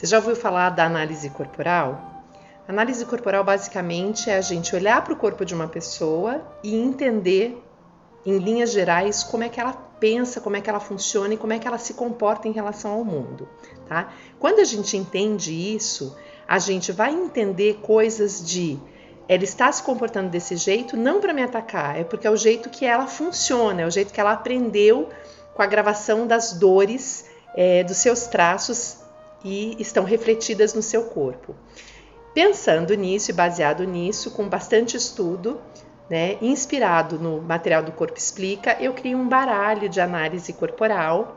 Você já ouviu falar da análise corporal? A análise corporal basicamente é a gente olhar para o corpo de uma pessoa e entender, em linhas gerais, como é que ela pensa, como é que ela funciona e como é que ela se comporta em relação ao mundo, tá? Quando a gente entende isso, a gente vai entender coisas de ela está se comportando desse jeito não para me atacar, é porque é o jeito que ela funciona, é o jeito que ela aprendeu com a gravação das dores, dos seus traços e estão refletidas no seu corpo. Pensando nisso e baseado nisso, com bastante estudo, né, inspirado no material do Corpo Explica, eu criei um baralho de análise corporal,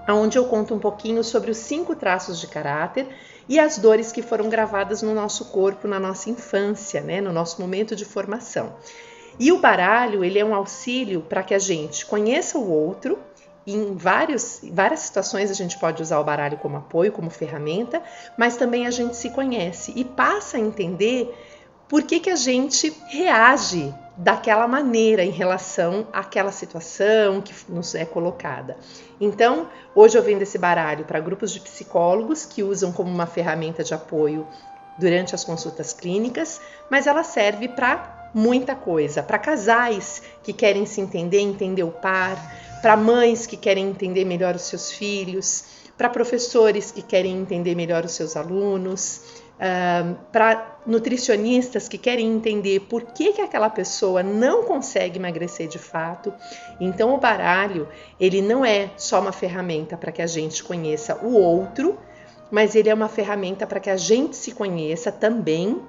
onde eu conto um pouquinho sobre os 5 traços de caráter e as dores que foram gravadas no nosso corpo, na nossa infância, né, no nosso momento de formação. E o baralho, ele é um auxílio para que a gente conheça o outro. Em várias situações a gente pode usar o baralho como apoio, como ferramenta, mas também a gente se conhece e passa a entender por que a gente reage daquela maneira em relação àquela situação que nos é colocada. Então, hoje eu vendo esse baralho para grupos de psicólogos que usam como uma ferramenta de apoio durante as consultas clínicas, mas ela serve para muita coisa, para casais que querem se entender o par, para mães que querem entender melhor os seus filhos, para professores que querem entender melhor os seus alunos, para nutricionistas que querem entender por que aquela pessoa não consegue emagrecer de fato. Então o baralho, ele não é só uma ferramenta para que a gente conheça o outro, mas ele é uma ferramenta para que a gente se conheça também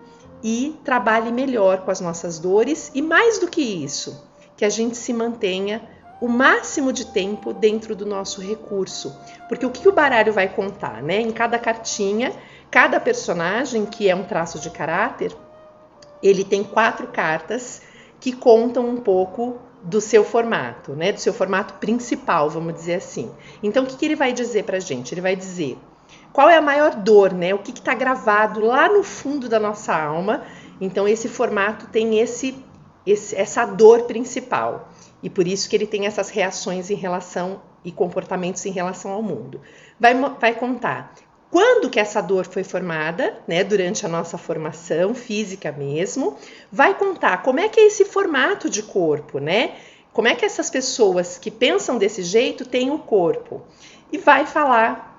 e trabalhe melhor com as nossas dores e, mais do que isso, que a gente se mantenha o máximo de tempo dentro do nosso recurso. Porque o que o baralho vai contar, né? Em cada cartinha, cada personagem, que é um traço de caráter, ele tem 4 cartas que contam um pouco do seu formato, né? Do seu formato principal, vamos dizer assim. Então, o que ele vai dizer pra gente? Ele vai dizer qual é a maior dor, né? O que está gravado lá no fundo da nossa alma. Então, esse formato tem essa dor principal. E por isso que ele tem essas reações em relação e comportamentos em relação ao mundo. Vai contar quando que essa dor foi formada, né, durante a nossa formação física mesmo. Vai contar como é que é esse formato de corpo, né? Como é que essas pessoas que pensam desse jeito têm o corpo. E vai falar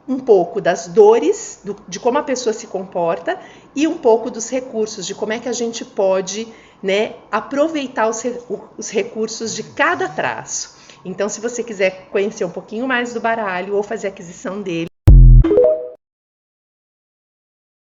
um pouco das dores, de como a pessoa se comporta e um pouco dos recursos, de como é que a gente pode, né, aproveitar os recursos de cada traço. Então, se você quiser conhecer um pouquinho mais do baralho ou fazer a aquisição dele,